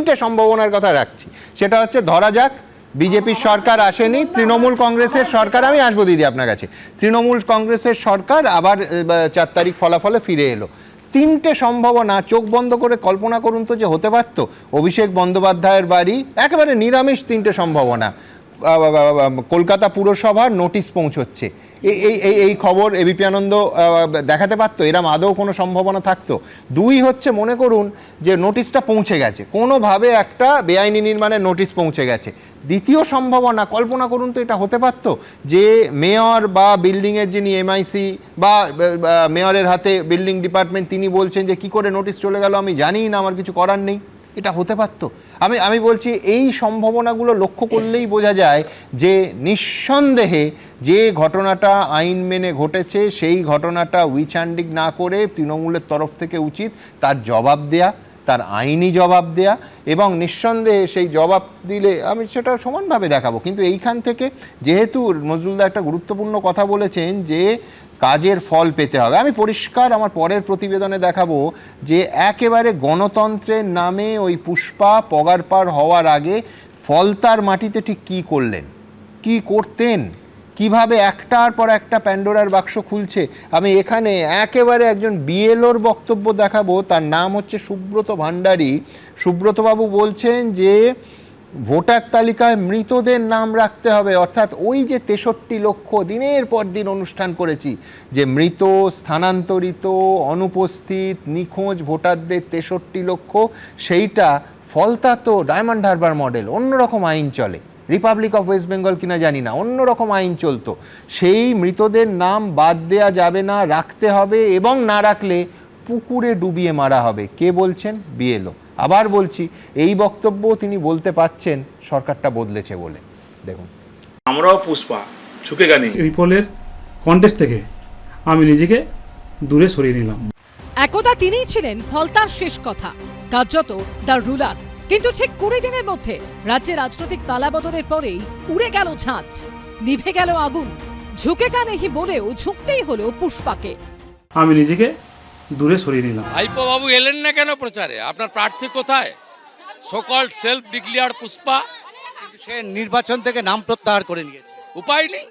তিনটে সম্ভাবনার কথা রাখছি। সেটা হচ্ছে, ধরা যাক বিজেপির সরকার আসেনি, তৃণমূল কংগ্রেসের সরকার, আমি আসবো দিদি আপনার কাছে, তৃণমূল কংগ্রেসের সরকার আবার 4 তারিখ ফলাফলে ফিরে এলো। তিনটে সম্ভাবনা চোখ বন্ধ করে কল্পনা করুন তো যে হতে পারত। অভিষেক বন্দ্যোপাধ্যায়ের বাড়ি একেবারে নিরামিষ, তিনটে সম্ভাবনা। কলকাতা পুরসভার নোটিশ পৌঁছচ্ছে, এই খবর এবিপি আনন্দ দেখাতে পারতো? এরম আদৌ কোনো সম্ভাবনা থাকতো? 2 হচ্ছে, মনে করুন যে নোটিশটা পৌঁছে গেছে, কোনোভাবে একটা বেআইনি নির্মাণের নোটিশ পৌঁছে গেছে। দ্বিতীয় সম্ভাবনা, কল্পনা করুন তো এটা হতে পারতো যে মেয়র বা বিল্ডিংয়ের যিনি এমআইসি বা মেয়রের হাতে বিল্ডিং ডিপার্টমেন্ট, তিনি বলছেন যে কি করে নোটিশ চলে গেল আমি জানি না, আমার কিছু করার নেই। এটা হতে পারতো। আমি বলছি এই সম্ভাবনাগুলো লক্ষ্য করলেই বোঝা যায় যে নিঃসন্দেহে যে ঘটনাটা আইন মেনে ঘটেছে, সেই ঘটনাটা উইচহ্যান্ডিং না করে তৃণমূলের তরফ থেকে উচিত তার জবাব দেয়া, তার আইনি জবাব দেয়া, এবং নিঃসন্দেহে সেই জবাব দিলে আমি সেটা সমানভাবে দেখাবো। কিন্তু এইখান থেকে যেহেতু নজরুলদা একটা গুরুত্বপূর্ণ কথা বলেছেন যে কাজের ফল পেতে হবে, আমি পরিষ্কার আমার পরের প্রতিবেদনে দেখাবো যে একেবারে গণতন্ত্রের নামে ওই পুষ্পা পগারপাড় হওয়ার আগে ফলতার মাটিতে ঠিক কী করলেন, কি করতেন, কিভাবে একটার পর একটা প্যান্ডোরার বাক্স খুলছে। আমি এখানে একেবারে একজন বিএলওর বক্তব্য দেখাবো, তার নাম হচ্ছে সুব্রত ভান্ডারী। সুব্রতবাবু বলছেন যে ভোটার তালিকায় মৃতদের নাম রাখতে হবে, অর্থাৎ ওই যে 63 লক্ষ দিনের পর দিন অনুষ্ঠান করেছি যে মৃত, স্থানান্তরিত, অনুপস্থিত, নিখোঁজ ভোটারদের 63 লক্ষ, সেইটা ফলতা তো ডায়মন্ড হারবার মডেল, অন্যরকম আইন চলে, রিপাবলিক অফ ওয়েস্ট বেঙ্গল কিনা জানি না, অন্যরকম আইন চলতো। সেই মৃতদের নাম বাদ দেয়া যাবে না, রাখতে হবে, এবং না রাখলে পুকুরে ডুবিয়ে মারা হবে। কে বলছেন? বিএলও। আবার বলছি, এই বক্তব্য তিনি বলতে পাচ্ছেন সরকারটা বদলেছে বলে। দেখুন, আমরাও পুষ্পা ঝুঁকে গানি রিপোলের কন্টেস্ট থেকে আমি নিজেকে দূরে সরিয়ে নিলাম। একদা তিনিই ছিলেন ফলতার শেষ কথা, কার্যত দ্য রুলার। কিন্তু ঠিক 20 দিনের মধ্যে রাজ্যে রাজনৈতিক পালাবদলের পরেই উড়ে গেল ঝাঁঝ, নিভে গেল আগুন। ঝুঁকে কা নেহি বলেও ঝুঁকতেই হলো পুষ্পাকে। আমি নিজেকে দূরে সরিয়ে নিলাম। ভাইপো বাবু এলেন না কেন প্রচারে? আপনার প্রার্থী কোথায়? সকল সেলফ ডিক্লেয়ার্ড পুষ্পা সে নির্বাচন থেকে নাম প্রত্যাহার করে নিয়েছে, উপায় নেই,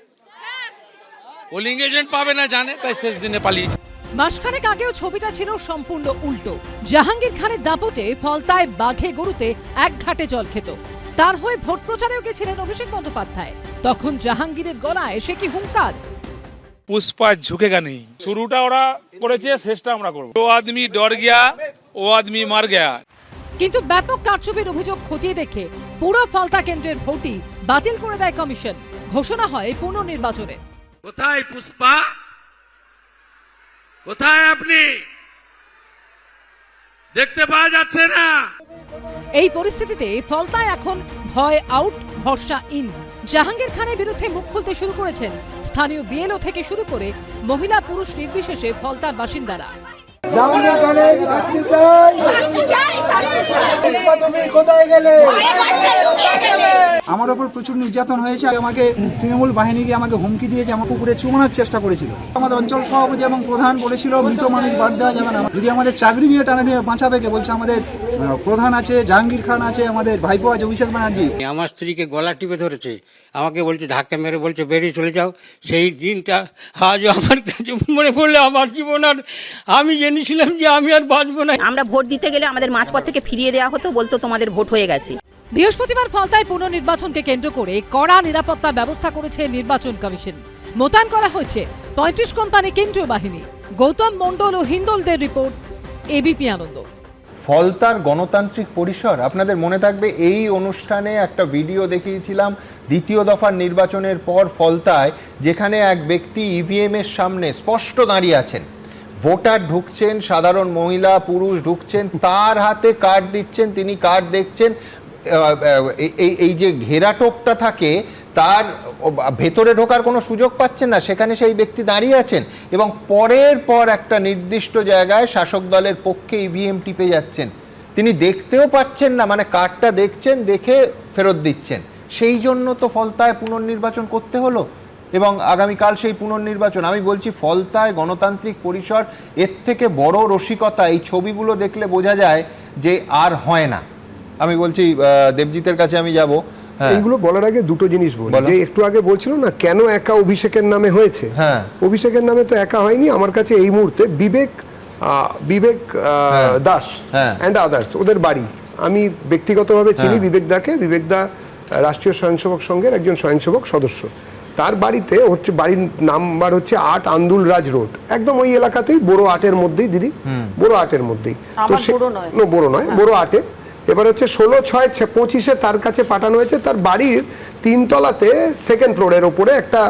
পোলিং এজেন্ট পাবে না জানে, তাই শেষ দিনে পালিয়েছে। মাসখানেক আগেও ছবিটা ছিল সম্পূর্ণ উল্টো। জাহাঙ্গীর খানের দাপটে ফলতায় বাঘে গরুতে এক ঘাটে জল খেত। তার হয়ে ভোট প্রচারেও গেছিলেন অভিষেক বন্দ্যোপাধ্যায়। তখন জাহাঙ্গীরের গলায় সে কি হুঙ্কার, পুষ্পা ঝুঁকেগা নেই। শুরুটা ওরা করেছে, শেষটা আমরা করবো। ও আদমি ডর গিয়া, ও আদমি মার গিয়া। কিন্তু ব্যাপক কারচুপির অভিযোগ খতিয়ে দেখে পুরো ফলতা কেন্দ্রের ভোটই বাতিল করে দেয় কমিশন। ঘোষণা হয় পুনর্নির্বাচনে। কোথায় পুষ্পা? কোথায় আপনি? দেখতে পাওয়া যাচ্ছে না। এই পরিস্থিতিতে ফলতায় এখন ভয় আউট, ভরসা ইন। জাহাঙ্গীর খানের বিরুদ্ধে মুখ খুলতে শুরু করেছেন স্থানীয় বিএলও থেকে শুরু করে মহিলা পুরুষ নির্বিশেষে ফলতার বাসিন্দারা। আমার ওপর প্রচুর নির্যাতন হয়েছে, আমাকে তৃণমূল বাহিনী গিয়ে আমাকে হুমকি দিয়েছে, আমার পুকুরে চুমানোর চেষ্টা করেছিল। আমাদের অঞ্চল সভাপতি এবং প্রধান বলেছিল মৃত মানুষ বাদ দেওয়া যাবে না, যদি আমাদের চাকরি নিয়ে টানা নিয়ে বাঁচাবে কে? বলছে আমাদের প্রধান আছে, জাহাঙ্গীর খান আছে, আমাদের ভাইপো আছে অভিষেক ব্যানার্জি। আমার স্ত্রীকে গলা টিপে ধরেছে, আমাকে বলছে ধাক্কা মেরে বলছে বেরিয়ে চলে যাও। সেই দিনটা আজও আমার কাছে মনে পড়লে আমার জীবন আর, আমি জেনেছিলাম যে আমি আর বাঁচবো না। আমরা ভোট দিতে গেলে আমাদের মাঝপথ থেকে ফিরিয়ে দেওয়া হতো, বলতো তোমাদের ভোট হয়ে গেছে। বৃহস্পতিবার ফলতায় পুনর্নির্বাচনকে কেন্দ্র করে কড়া নিরাপত্তার ব্যবস্থা করেছে নির্বাচন কমিশন। মোতায়েন করা হয়েছে 35 কোম্পানি কেন্দ্রীয় বাহিনী। গৌতম মণ্ডল ও হিন্দলদের রিপোর্ট, এবিপি আনন্দ। ফলতার গণতান্ত্রিক পরিসর আপনাদের মনে থাকবে, এই অনুষ্ঠানে একটা ভিডিও দেখিয়েছিলাম দ্বিতীয় দফার নির্বাচনের পর ফলতায়, যেখানে এক ব্যক্তি ইভিএম এর সামনে স্পষ্ট দাঁড়িয়ে আছেন, ভোটার ঢুকছেন, সাধারণ মহিলা পুরুষ ঢুকছেন, তার হাতে কার্ড দিচ্ছেন, তিনি কার্ড দেখছেন, এই যে ঘেরাটোপটা থাকে তার ভেতরে ঢোকার কোনো সুযোগ পাচ্ছেন না, সেখানে সেই ব্যক্তি দাঁড়িয়ে আছেন এবং পরের পর একটা নির্দিষ্ট জায়গায় শাসক দলের পক্ষে ইভিএম টিপে যাচ্ছেন। তিনি দেখতেও পাচ্ছেন না, মানে কার্ডটা দেখছেন, দেখে ফেরত দিচ্ছেন। সেই জন্য তো ফলতায় পুনর্নির্বাচন করতে হলো এবং আগামীকাল সেই পুনর্নির্বাচন। আমি বলছি ফলতায় গণতান্ত্রিক পরিসর, এর থেকে বড় রসিকতা এই ছবিগুলো দেখলে বোঝা যায় যে আর হয় না। আমি বলছি দেবজিতের কাছে আমি যাব। হ্যাঁ এইগুলো বলার আগে দুটো জিনিস বলি, বলো। যে একটু আগে বলছিল না কেন একা অভিষেকের নামে হয়েছে। হ্যাঁ। অভিষেকের নামে তো একা হয়নি, আমার কাছে এই মুহূর্তে বিবেক দাস হ্যাঁ। অ্যান্ড আদার্স, ওদের বাড়ি আমি ব্যক্তিগতভাবে চিনি। হ্যাঁ। বিবেক দা রাষ্ট্রীয় স্বয়ংসেবক সংঘের একজন স্বয়ংসেবক সদস্য। তার বাড়িতে হচ্ছে, বাড়ির নাম্বার হচ্ছে 8 আন্দুল রাজ রোড, একদম ওই এলাকাতেই, বড় আটের মধ্যেই দিদি, বড় আটের মধ্যেই। তো বড় নয়, বড় আটে। এবার হচ্ছে 16/6/25 তার কাছে পাঠানো হয়েছে। তার বাড়ির 3 তলাতে 2nd ফ্লোরের ওপরে একটা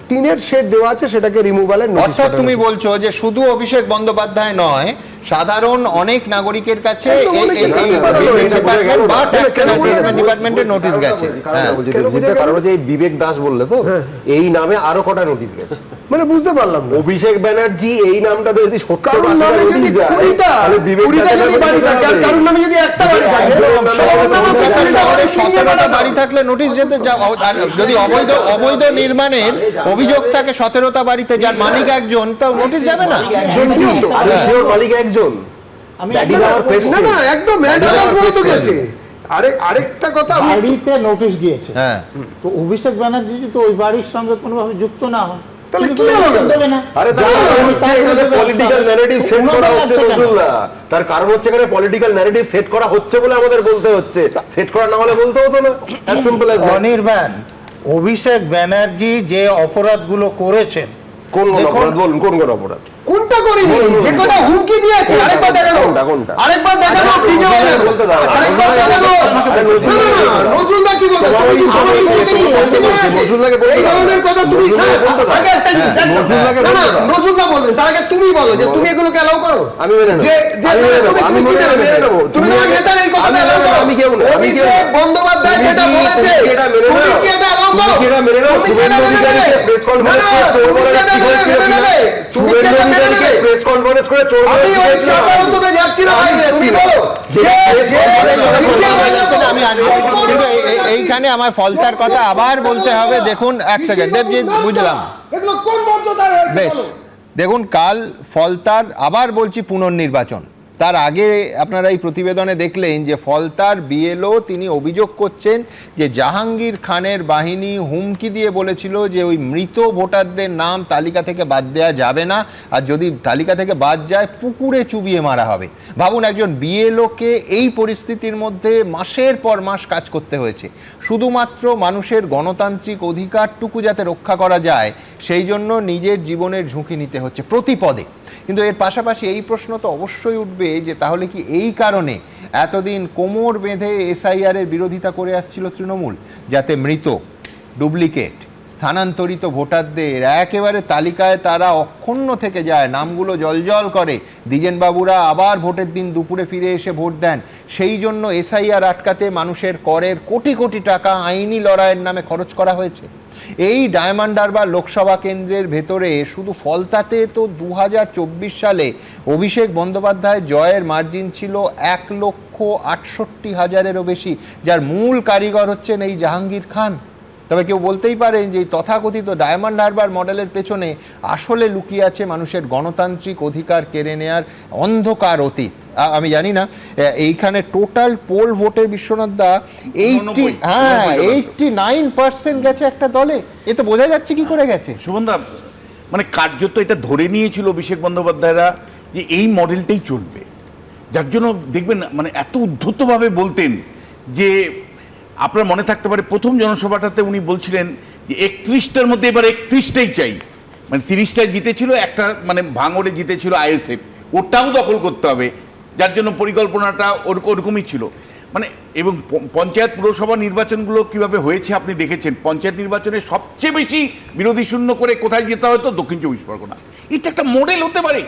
টিনের শেড দেওয়া আছে, সেটাকে রিমুভালের নোটিশ। অর্থাৎ তুমি বলছো যে শুধু অভিষেক বন্দ্যোপাধ্যায় নয়, সাধারণ অনেক নাগরিকের কাছে ডিপার্টমেন্টের নোটিশ গেছে। কারণ হচ্ছে এই বিবেক দাস বললে তো, এই নামে আরো কটা নোটিশ গেছে। মানে বুঝতে পারলাম না, অভিষেক ব্যানার্জি এই নামটাতে যদি কারোর নামে যদি 20টা যদি বাড়ি থাকে, আর কারোর নামে যদি একটা বাড়ি থাকে, শহরে 17টা বাড়ি থাকলে নোটিশ যেতে, যদি অবৈধ নির্মাণের অভিযোগ থাকে 17টা বাড়িতে, যার মালিক একজন, তো নোটিশ যাবে না। মালিক একজন, না একদম গেছে। আরেকটা কথা, বাড়িতে নোটিশ গিয়েছে, হ্যাঁ, তো অভিষেক ব্যানার্জি তো ওই বাড়ির সঙ্গে কোনোভাবে যুক্ত না হন, তাহলে কি হবে না? পলিটিক্যাল ন্যারেটিভ সেট করা হচ্ছে নজরুল্লাহ। তার কারণ হচ্ছে এখানে পলিটিক্যাল ন্যারেটিভ সেট করা হচ্ছে বলে আমাদের বলতে হচ্ছে, সেট করা না হলে বলতে হতো না। As simple as that. Anirban, Abhishek Banerjee যে অপরাধগুলো করেছেন, কোন অপরাধ বলুন, কোন অপরাধ? কোনটা করিনি, যে কোনটা হুমকি দিয়েছে, আরেকবার দেখানো, কোনটা? আরেকবার দেখানো, টিকে বলতে দাও, আরেকবার দেখানো। নজরুলদা কি বলতে, নজরুলদাকে বলতে এই ধরনের কথা তুমি বলতে দাও। আগে একটা জিনিস, নজরুলদাকে বলতে দাও। নজরুলদা বলবেন, তার আগে তুমি বলো যে তুমি এগুলোকে অ্যালাউ করো। আমি মেনে নেব, আমি মেনে নেব। তুমি তোমার নেতার এই কথাটা অ্যালাউ করো। আমি কেউ না, আমি কেউ বন্দ্যোপাধ্যায় যেটা বলেছে, এটা মেনে নাও, তুমি কি এটা অ্যালাউ করো? তুমি এটা মেনে নাও। শুভেন্দু অধিকারীকে প্রেস কনফারেন্স করে চোর বলে কি হয়েছিল কিনা, শুভেন্দু অধিকারীকে প্রেস কনফারেন্স করে চোর বলে কি হয়েছিল, আমি যাচ্ছি না ভাই, তুমি বলো আমি আসবো, কিন্তু এইখানে আমার ফলতার কথা আবার বলতে হবে। দেখুন, এক সেকেন্ড দেবজিৎ, বুঝলাম, এগুলো কোন বন্দ্যোপাধ্যায় হয়েছে বেশ। বলো। দেখুন, কাল ফলতার, আবার বলছি, পুনর্নির্বাচন। তার আগে আপনারা এই প্রতিবেদনে দেখলেন যে ফলতার বিএলও তিনি অভিযোগ করছেন যে জাহাঙ্গীর খানের বাহিনী হুমকি দিয়ে বলেছিল যে ওই মৃত ভোটারদের নাম তালিকা থেকে বাদ দেওয়া যাবে না, আর যদি তালিকা থেকে বাদ যায় পুকুরে চুবিয়ে মারা হবে। ভাবুন, একজন বিএলওকে এই পরিস্থিতির মধ্যে মাসের পর মাস কাজ করতে হয়েছে, শুধুমাত্র মানুষের গণতান্ত্রিক অধিকারটুকু যাতে রক্ষা করা যায়, সেই জন্য নিজের জীবনের ঝুঁকি নিতে হচ্ছে প্রতি পদে। কিন্তু এর পাশাপাশি এই প্রশ্ন তো অবশ্যই উঠবে যে তাহলে কি এই কারণে এতদিন কোমর বেঁধে এসআইআর এর বিরোধিতা করে আসছিল তৃণমূল, যাতে মৃত, ডুপ্লিকেট, স্থানান্তরিত ভোটারদের একেবারে তালিকায় তারা অক্ষুণ্ণ থেকে যায়, নামগুলো জলজল করে, দ্বিজেনবাবুরা আবার ভোটের দিন দুপুরে ফিরে এসে ভোট দেন। সেই জন্য এসআইআর আটকাতে মানুষের করের কোটি কোটি টাকা আইনি লড়াইয়ের নামে খরচ করা হয়েছে। এই ডায়মন্ড হারবার লোকসভা কেন্দ্রের ভেতরে শুধু ফলতাতে তো 2024 সালে অভিষেক বন্দ্যোপাধ্যায় জয়ের মার্জিন ছিল 1,68,000-এরও বেশি, যার মূল কারিগর হচ্ছেন এই জাহাঙ্গীর খান। তবে কেউ বলতেই পারেন যে তথাকথিত ডায়মন্ড হারবার মডেলের পেছনে আসলে লুকিয়ে আছে মানুষের গণতান্ত্রিক অধিকার কেড়ে নেয়ার অন্ধকার অতীত। আমি জানি না এইখানে টোটাল পোল ভোটের বিশ্বনাথ দা 89% গেছে একটা দলে, এ তো বোঝা যাচ্ছে কি করে গেছে। সুমনদা, মানে কার্যত এটা ধরে নিয়েছিল অভিষেক বন্দ্যোপাধ্যায়রা যে এই মডেলটাই চলবে, যার জন্য দেখবেন মানে এত উদ্ধতভাবে বলতেন যে আপনার মনে থাকতে পারে প্রথম জনসভাটাতে উনি বলছিলেন যে 31টার মধ্যে এবার 31টাই চাই, মানে 30টায় জিতেছিল, একটা মানে ভাঙড়ে জিতেছিল আইএসএফ, ওটাও দখল করতে হবে, যার জন্য পরিকল্পনাটা ওরকমই ছিল। মানে এবং পঞ্চায়েত পুরসভা নির্বাচনগুলো কিভাবে হয়েছে আপনি দেখেছেন। পঞ্চায়েত নির্বাচনে সবচেয়ে বেশি বিরোধী শূন্য করে কোথায় যেতে হয়তো দক্ষিণ 24 পরগনা। এটা একটা মডেল হতে পারে,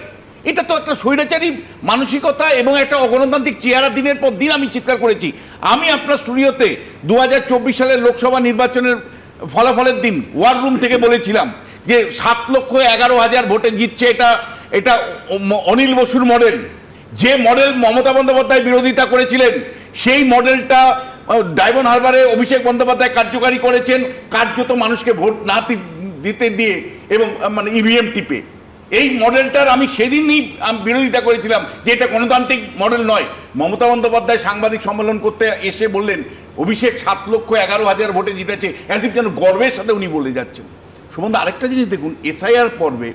এটা তো একটা স্বৈরাচারী মানসিকতা এবং একটা অগণতান্ত্রিক চেহারা দিনের পর দিন আমি চিৎকার করেছি। আমি আপনার স্টুডিওতে 2024 সালের লোকসভা নির্বাচনের ফলাফলের দিন ওয়ার রুম থেকে বলেছিলাম যে 7,11,000 ভোটে জিতছে, এটা অনিল বসুর মডেল। যে মডেল মমতা বন্দ্যোপাধ্যায় বিরোধিতা করেছিলেন, সেই মডেলটা ডায়মন্ড হারবারে অভিষেক বন্দ্যোপাধ্যায় কার্যকারী করেছেন, কার্যত মানুষকে ভোট না দিতে দিয়ে এবং মানে ইভিএম টিপে। এই মডেলটার আমি সেদিনই বিরোধিতা করেছিলাম যে এটা গণতান্ত্রিক মডেল নয়। মমতা বন্দ্যোপাধ্যায় সাংবাদিক সম্মেলন করতে এসে বললেন অভিষেক 7,11,000 ভোটে জিতেছে, অ্যাজ ইফ যেন গর্বের সাথে উনি বলে যাচ্ছেন। সম্বন্ধে আরেকটা জিনিস দেখুন, এসআইআর পর্বে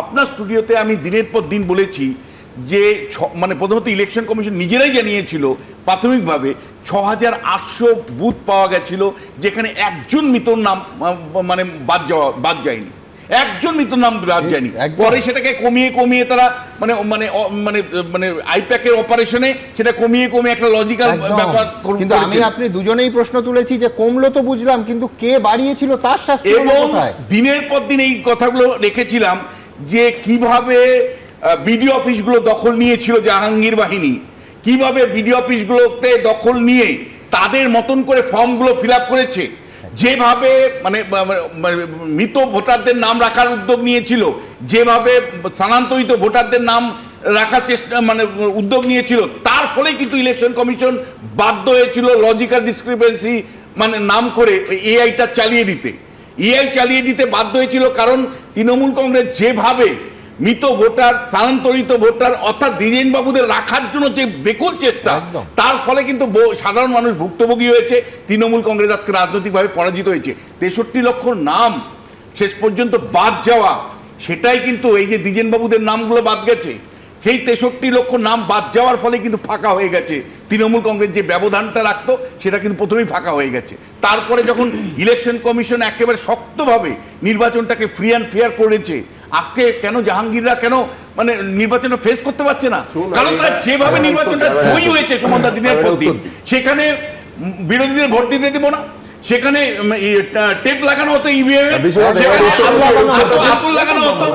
আপনার স্টুডিওতে আমি দিনের পর দিন বলেছি যে মানে প্রথমত ইলেকশন কমিশন নিজেরাই জানিয়েছিল প্রাথমিকভাবে 6,800 বুথ পাওয়া গেছিল যেখানে একজন মৃতর নাম মানে বাদ যায়নি, একজন মৃতর নাম বাদ যায়নি। পরে সেটাকে কমিয়ে তারা মানে মানে মানে মানে আইপ্যাকের অপারেশনে সেটা কমিয়ে একটা লজিক্যাল ব্যাপার। কিন্তু আমি আপনি দুজনেই প্রশ্ন তুলেছি যে কমলো তো বুঝলাম, কিন্তু কে বাড়িয়েছিল তার শাস্তি এবং দিনের পর দিন এই কথাগুলো রেখেছিলাম যে কিভাবে বিডিও অফিসগুলো দখল নিয়েছিল জাহাঙ্গীর বাহিনী, কিভাবে বিডিও অফিসগুলোতে দখল নিয়ে তাদের মতন করে ফর্মগুলো ফিল আপ করেছে, যেভাবে মানে মৃত ভোটারদের নাম রাখার উদ্যোগ নিয়েছিল, যেভাবে স্থানান্তরিত ভোটারদের নাম রাখার চেষ্টা মানে উদ্যোগ নিয়েছিল, তার ফলে কিন্তু ইলেকশন কমিশন বাধ্য হয়েছিল লজিক্যাল ডিসক্রিপেন্সি মানে নাম করে এআইটা চালিয়ে দিতে বাধ্য হয়েছিল। কারণ তৃণমূল কংগ্রেস যেভাবে মৃত ভোটার, স্থানান্তরিত ভোটার অর্থাৎ দ্বিজেন বাবুদের রাখার জন্য যে বেকুল চেষ্টা, তার ফলে কিন্তু সাধারণ মানুষ ভুক্তভোগী হয়েছে। তৃণমূল কংগ্রেস আজকে রাজনৈতিকভাবে পরাজিত হয়েছে। 63 লক্ষ নাম শেষ পর্যন্ত বাদ যাওয়া, সেটাই কিন্তু এই যে দ্বিজেন বাবুদের নামগুলো বাদ গেছে, সেই 63 লক্ষ নাম বাদ যাওয়ার ফলে কিন্তু ফাঁকা হয়ে গেছে। তৃণমূল কংগ্রেস যে ব্যবধানটা রাখতো সেটা কিন্তু প্রথমেই ফাঁকা হয়ে গেছে। তারপরে যখন ইলেকশন কমিশন একেবারে শক্তভাবে নির্বাচনটাকে ফ্রি অ্যান্ড ফেয়ার করেছে, আজকে কেন জাহাঙ্গীররা কেন মানে নির্বাচনটা ফেস করতে পারছে না? কারণ তারা যেভাবে নির্বাচনটা জয়ী হয়েছে সুমনদা দিনের পর দিন, সেখানে বিরোধীদের ভোট দিতে দেবো না, সেখানে টেপ লাগানো হতো, ইভিএম লাগানো হতো।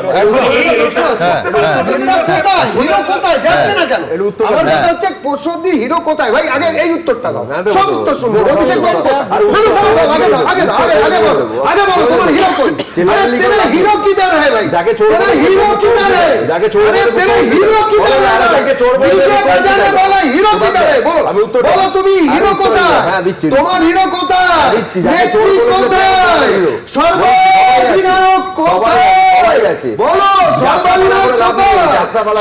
হিরো কোথায় যাচ্ছে না কেন? আমার কথা হচ্ছে পরশুদি হিরো কোথায় ভাই? আগে এই উত্তরটা দাও, সব উত্তর শুনবো। অভিষেক আগে বলো তোমার হিরো কই? তেরা হিরো কিধর है भाई? जाके चोर हिरो किधर है? जाके चोर तेरा हिरो किधर है? जाके चोर बजाने वाला हिरो किधर है? बोलो আমি উত্তর বলো, তুমি হিরো কোথায়? হ্যাঁ দিচ্ছি, তোমার হিরো কোথায়? দিচ্ছি, যাকে চোর কোথায়? সর্বাধিনায়ক কোথায়? সবাই আছে, বলো সর্বাধিনায়ক কোথায়?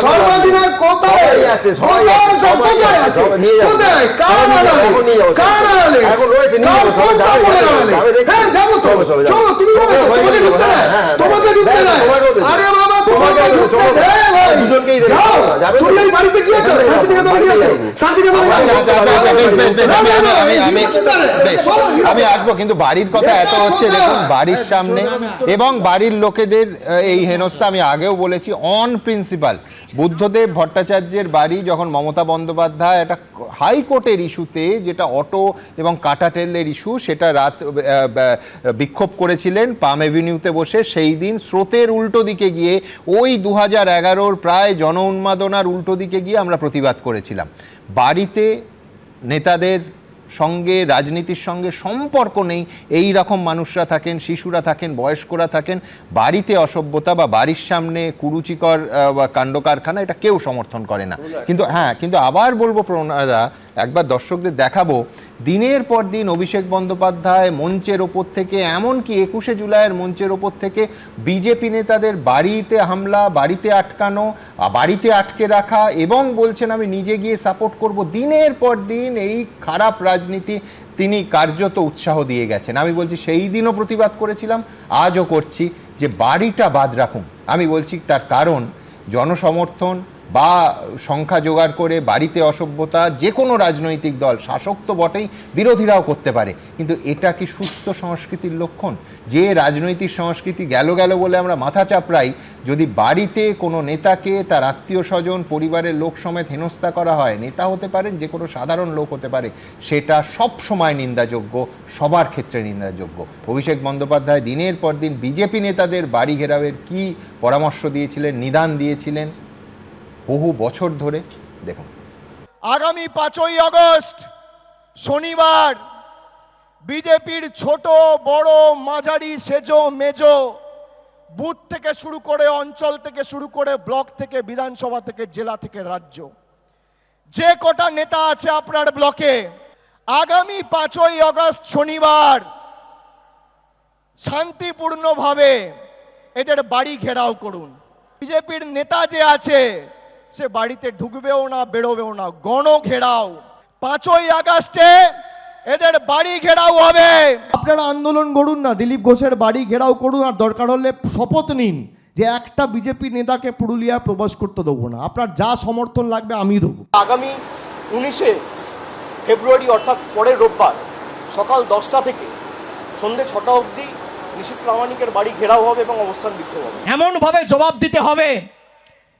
সর্বাধিনায়ক কোথায় আছে? সবাই আছে, নিয়ে যাও, কোথায়? কার আলে? কার আলে? এখন রয়েছে, নিয়ে যাও, সবাই যাবে দেখো। হ্যাঁ যাবো, চলো চলো, তুমি তোমাকে ঢুকতে দেয়, তোমাকে ঢুকতে দেয়। আরে বাবা তোমাকে ঢুকতে দেয় ভাই, দুজনকেই দেয়। যাবে তুমি এই বাড়িতে কি আছো? শান্তিনিকেতনে কি আছো? শান্তিনিকেতনে আমি আসবো, কিন্তু বাড়ির কথা এত হচ্ছে দেখুন, বাড়ির সামনে এবং বাড়ির লোকেদের এই হেনস্থা আমি আগেও বলেছি অন প্রিন্সিপাল। বুদ্ধদেব ভট্টাচার্যের বাড়ি যখন মমতা বন্দ্যোপাধ্যায় একটা হাইকোর্টের ইস্যুতে, যেটা অটো এবং কাটাটেলের ইস্যু, সেটা রাত বিক্ষোভ করেছিলেন পাম এভিনিউতে বসে, সেই দিন স্রোতের উল্টো দিকে গিয়ে ওই 2011 প্রায় জন উন্মাদনার উল্টো দিকে গিয়ে আমরা প্রতিবাদ করেছিলাম। বাড়িতে নেতাদের সঙ্গে, রাজনীতির সঙ্গে সম্পর্ক নেই এই রকম মানুষরা থাকেন, শিশুরা থাকেন, বয়স্করা থাকেন। বাড়িতে অসভ্যতা বা বাড়ির সামনে কুরুচিকর বা কাণ্ড কারখানা, এটা কেউ সমর্থন করে না। কিন্তু হ্যাঁ, কিন্তু আবার বলবো প্রণয়দা, একবার দর্শকদের দেখাবো দিনের পর দিন অভিষেক বন্দ্যোপাধ্যায় মঞ্চের ওপর থেকে, এমনকি 21শে জুলাইয়ের মঞ্চের ওপর থেকে বিজেপি নেতাদের বাড়িতে হামলা, বাড়িতে আটকানো, বাড়িতে আটকে রাখা, এবং বলছেন আমি নিজে গিয়ে সাপোর্ট করব। দিনের পর দিন এই খারাপ রাজনীতি তিনি কার্যত উৎসাহ দিয়ে গেছেন। আমি বলছি সেই দিনও প্রতিবাদ করেছিলাম, আজও করছি যে বাড়িটা বাদ রাখুন। আমি বলছি তার কারণ জনসমর্থন বা সংখ্যা জোগাড় করে বাড়িতে অসভ্যতা যে কোনো রাজনৈতিক দল, শাসক তো বটেই, বিরোধীরাও করতে পারে, কিন্তু এটা কি সুস্থ সংস্কৃতির লক্ষণ? যে রাজনৈতিক সংস্কৃতি গেল বলে আমরা মাথা চাপড়াই, যদি বাড়িতে কোনো নেতাকে তার আত্মীয় স্বজন, পরিবারের লোক সমেত হেনস্থা করা হয়, নেতা হতে পারেন, যে কোনো সাধারণ লোক হতে পারে, সেটা সব সময় নিন্দাযোগ্য, সবার ক্ষেত্রে নিন্দাযোগ্য। অভিষেক বন্দ্যোপাধ্যায় দিনের পর দিন বিজেপি নেতাদের বাড়ি ঘেরাওয়ের কি পরামর্শ দিয়েছিলেন, নিদান দিয়েছিলেন বহু বছর ধরে, দেখুন। আগামী 5ই আগস্ট শনিবার বিজেপির ছোট বড় মাঝারি সেজো মেজো বুথ থেকে শুরু করে, অঞ্চল থেকে শুরু করে, ব্লক থেকে, বিধানসভা থেকে, জেলা থেকে, রাজ্য, যে কটা নেতা আছে আপনার ব্লকে, আগামী 5ই আগস্ট শনিবার শান্তিপূর্ণভাবে এদের বাড়ি ঘেরাও করুন। বিজেপির নেতা যে আছে সে বাড়িতে ঢুকবেও না, বেরোবেও না। গণ ঘেরাও 5ই আগস্টে এদের বাড়ি ঘেরাও হবে। আপনারা আন্দোলন করুন না, দিলীপ ঘোষের বাড়ি ঘেরাও করুন, আর দরকার হলে শপথ নিন যে একটা বিজেপি নেতাকে পুরুলিয়া প্রবেশ করতে দেবো না। আপনার যা সমর্থন লাগবে আমি দেবো। আগামী 19শে ফেব্রুয়ারি অর্থাৎ পরের রোববার সকাল 10টা থেকে সন্ধ্যে 6টা অবধি নিশীথ প্রামাণিকের বাড়ি ঘেরাও হবে এবং অবস্থান বিক্ষোভ হবে। এমনভাবে জবাব দিতে হবে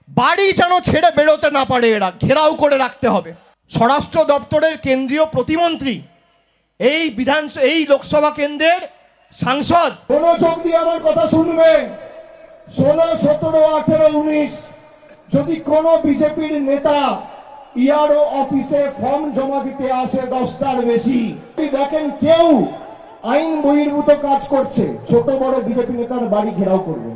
বাড়ি যেন ছেড়ে বেরোতে না পারে, এরা ঘেরাও করে রাখতে হবে। স্বরাষ্ট্র দপ্তরের কেন্দ্রীয় প্রতিমন্ত্রী, এই লোকসভা কেন্দ্রের সাংসদ, মনোযোগ দিয়ে আমার কথা শুনবে। 16, 17, 18, 19 যদি কোনো বিজেপির নেতা ইআরও অফিসে ফর্ম জমা দিতে আসে 10টার বেশি, দেখেন কেউ আইন বহির্ভূত কাজ করছে, ছোট বড় বিজেপি নেতার বাড়ি ঘেরাও করবে,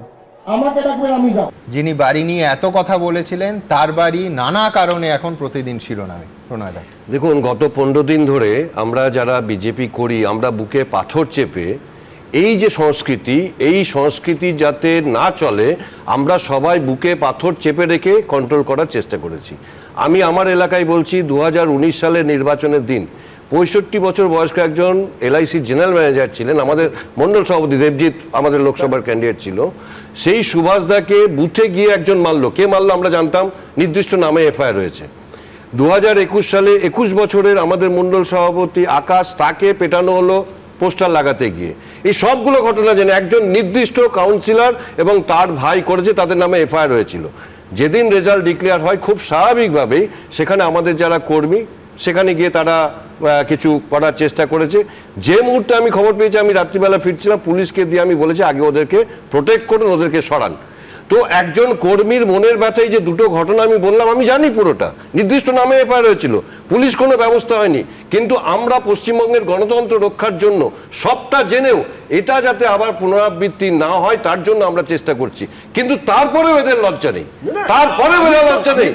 আমাকে ডাকবেন, আমি যাব। যিনি বাড়ি নিয়ে এত কথা বলেছিলেন তার বাড়ি নানা কারণে এখন প্রতিদিন শিরোনামে। প্রণয়দা, দেখুন, গত 15 দিন ধরে আমরা যারা বিজেপি করি, আমরা বুকে পাথর চেপে এই যে সংস্কৃতি, এই সংস্কৃতি যাতে না চলে আমরা সবাই বুকে পাথর চেপে রেখে কন্ট্রোল করার চেষ্টা করেছি। আমি আমার এলাকায় বলছি, 2019 সালের নির্বাচনের দিন 65 বছর বয়স্ক একজন LIC জেনারেল ম্যানেজার ছিলেন, আমাদের মণ্ডল সভাপতি দেবজিৎ আমাদের লোকসভার ক্যান্ডিডেট ছিল, সেই সুভাষদাকে বুথে গিয়ে একজন মারলো। কে মারলো আমরা জানতাম, নির্দিষ্ট নামে FIR হয়েছে। 2021 সালে 21 বছরের আমাদের মণ্ডল সভাপতি আকাশ, তাকে পেটানো হলো পোস্টার লাগাতে গিয়ে। এই সবগুলো ঘটনা জেনে একজন নির্দিষ্ট কাউন্সিলর এবং তার ভাই করেছে, তাদের নামে FIR হয়েছিল। যেদিন রেজাল্ট ডিক্লেয়ার হয় খুব স্বাভাবিকভাবেই সেখানে আমাদের যারা কর্মী সেখানে গিয়ে তারা কিছু করার চেষ্টা করেছে। যে মুহূর্তে আমি খবর পেয়েছি, আমি রাত্রিবেলা ফিরছিলাম, পুলিশকে দিয়ে আমি বলেছি আগে ওদেরকে প্রোটেক্ট করুন, ওদেরকে সরান। তো একজন কর্মীর মনের ব্যথায় যে দুটো ঘটনা আমি বললাম, আমি জানি পুরোটা, নির্দিষ্ট নামে FIR হয়েছিল, পুলিশ কোনো ব্যবস্থা হয়নি। কিন্তু আমরা পশ্চিমবঙ্গের গণতন্ত্র রক্ষার জন্য সবটা জেনেও এটা যাতে আবার পুনরাবৃত্তি না হয় তার জন্য আমরা চেষ্টা করছি। কিন্তু তারপরেও এদের লজ্জা নেই, তারপরেও এদের লজ্জা নেই।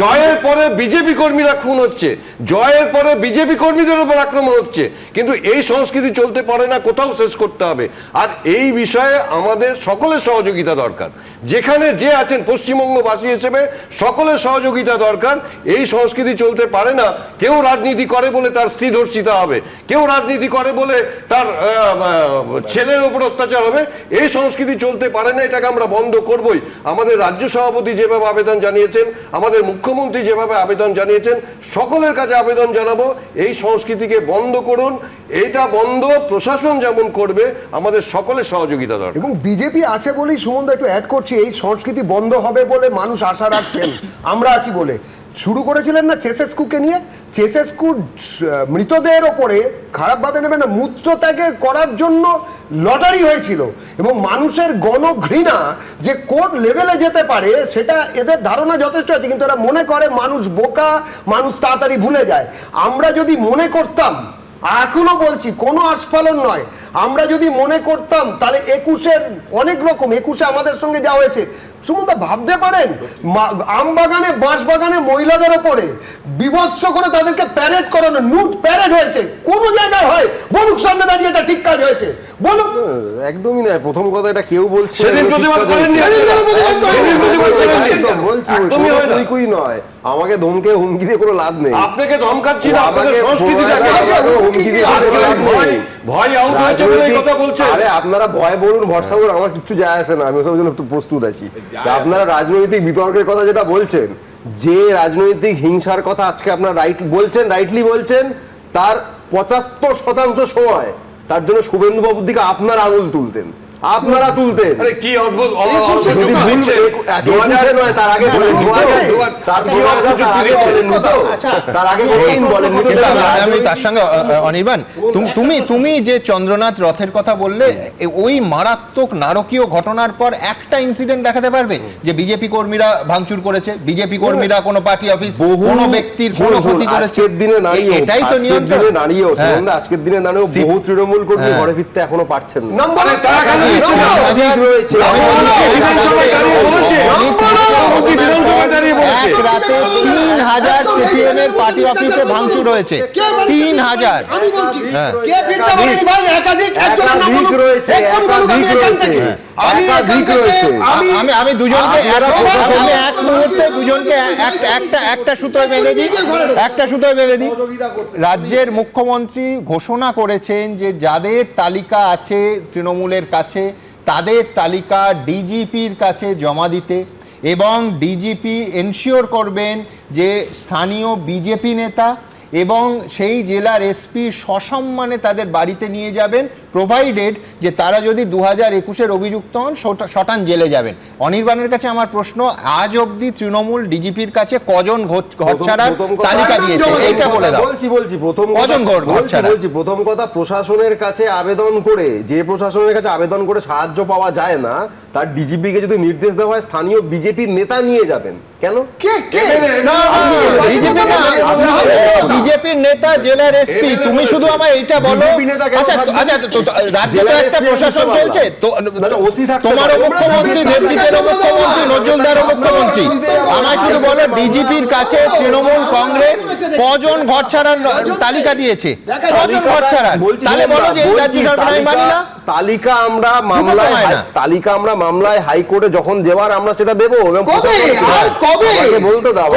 জয়ের পরে বিজেপি কর্মীরা খুন হচ্ছে, জয়ের পরে বিজেপি কর্মীদের উপর আক্রমণ হচ্ছে, কিন্তু এই সংস্কৃতি চলতে পারে না, কোথাও শেষ করতে হবে। আর এই বিষয়ে আমাদের সকলের সহযোগিতা দরকার। যেখানে যে আছেন পশ্চিমবঙ্গবাসী হিসেবে সকলের সহযোগিতা দরকার। এই সংস্কৃতি চলতে পারে না। কেউ রাজনীতি করে বলে তার স্ত্রী ধর্ষিতা হবে, কেউ রাজনীতি করে বলে তার ছেলের উপর অত্যাচার হবে। এই সংস্কৃতি চলতে পারে না, এটাকে আমরা বন্ধ করবই। আমাদের রাজ্য সভাপতি যেভাবে আবেদন জানিয়েছেন, আমাদের মুখ্যমন্ত্রী যেভাবে আবেদন জানিয়েছেন, সকলের কাছে আবেদন জানাবো এই সংস্কৃতিকে বন্ধ করুন। এইটা বন্ধ প্রশাসন যেমন করবে, আমাদের সকলের সহযোগিতা দরকার। এবং বিজেপি আছে বলেই সুমনদা একটু অ্যাড করছি, এই সংস্কৃতি বন্ধ হবে বলে মানুষ আশা রাখছেন, আমরা আছি বলে। শুরু করেছিলেন না চেসেস্কুকে নিয়ে, চেসেস্কুর মৃতদেহের ওপরে খারাপভাবে নেবে না, মূত্রত্যাগে করার জন্য লটারি হয়েছিল এবং মানুষের গণঘৃণা যে কোন লেভেলে যেতে পারে সেটা এদের ধারণা যথেষ্ট আছে, কিন্তু এরা মনে করে মানুষ বোকা, মানুষ তাড়াতাড়ি ভুলে যায়। আমরা যদি মনে করতাম, এখনো বলছি কোনো আস্ফালন নয়, আমরা যদি মনে করতাম তাহলে 21-এর অনেক রকম, 21-এ আমাদের সঙ্গে যা হয়েছে, সুমনদা ভাবতে পারেন আম বাগানে, বাঁশ বাগানে মহিলাদের ওপরে বিভৎস করে তাদেরকে প্যারেড করানো, নুট প্যারেড হয়েছে, কোন জায়গায় হয়? বলুক সামনে দাঁড়িয়ে এটা ঠিক কাজ হয়েছে, বলুক। একদমই নয়, প্রথম কথা এটা কেউ বলছে নয়, আমাকে ধমকে হুমকি দিয়ে কোনো লাভ নেই। আপনাকে ধমকাচ্ছি না, আপনাদের সংস্কৃতিটাকে হুমকি দিয়ে ভয় আউট হয়েছে বলে এই কথা বলছেন। আরে আপনারা ভয় বলুন, ভরসা করুন, আমার কিচ্ছু যায় আসে না, আমি ওসবের জন্য একটু প্রস্তুত আছি। আপনারা রাজনৈতিক বিতর্কের কথা যেটা বলছেন, যে রাজনৈতিক হিংসার কথা আজকে আপনারা রাইট বলছেন, রাইটলি বলছেন, তার 75% সময় তার জন্য শুভেন্দু বাবুর দিকে আপনারা আঙুল তুলতেন, আপনারা তুলতেন। আরে কি অদ্ভুত, যদি ভুল নয় তার আগে বলেন, তার আগে বলেন। আমি তার সঙ্গে অনির্বাণ, তুমি যে চন্দ্রনাথ রথের কথা বললে, ওই মারাত্মক নারকীয় ঘটনার পর একটা ইনসিডেন্ট দেখাতে পারবে যে বিজেপি কর্মীরা ভাঙচুর করেছে, বিজেপি কর্মীরা কোনো পার্টি অফিস, কোনো ব্যক্তির কোনো ক্ষতি করেছে? আজকের দিনে দাঁড়িয়ে, এটাই তো নিয়ন্ত্রণ। আজকের দিনে দাঁড়িয়েও বহু তৃণমূল কর্মী ঘরে ফিরতে এখনো পারছেন না। এক রাতে 3000 CPM এর পার্টি অফিসে ভাঙচুর হয়েছে, 3000। একাধিক রয়েছে। আমি দুজনকে এক মুহূর্তে দুজনকে একটা সুতোয় বেঁধে দিই, রাজ্যের মুখ্যমন্ত্রী ঘোষণা করেছেন যে যাদের তালিকা আছে তৃণমূলের কাছে তাদের তালিকা ডিজিপির কাছে জমা দিতে, এবং ডিজিপি এনশিওর করবেন যে স্থানীয় বিজেপি নেতা এবং সেই জেলার এসপি সসম্মানে তাদের বাড়িতে নিয়ে যাবেন, প্রোভাইডেড যে তারা যদি 2021-এর অভিযুক্ত হন শটান জেলে যাবেন। অনির্বাণের কাছে আমার প্রশ্ন, আজ অবধি তৃণমূল ডিজিপির কাছে কজন ঘর ছাড়ার তালিকা দিয়েছে এইটা বলে দাও। প্রথম কথা, প্রশাসনের কাছে আবেদন করে, যে প্রশাসনের কাছে আবেদন করে সাহায্য পাওয়া যায় না, তার ডিজিপি কে যদি নির্দেশ দেওয়া হয় স্থানীয় বিজেপির নেতা নিয়ে যাবেন, কেন? বিজেপির নেতা জেলার এসপি, তুমি শুধু আমায় এইটা বলো। রাজ্যে তো একটা প্রশাসন চলছে, তোমারও মুখ্যমন্ত্রী, দেবজিতেরও মুখ্যমন্ত্রী, নজরুলদারও মুখ্যমন্ত্রী, আমায় শুধু বলো ডিজিপির কাছে তৃণমূল কংগ্রেস কজন ঘর ছাড়ার তালিকা দিয়েছে? কজন ঘর ছাড়ার? তাহলে বলো যে এই রাজ্য সরকার আমি মানি না। তালিকা আমরা মামলায় হাইকোর্টে যখন দেওয়ার আমরা সেটা দেবো। বলতে দাও,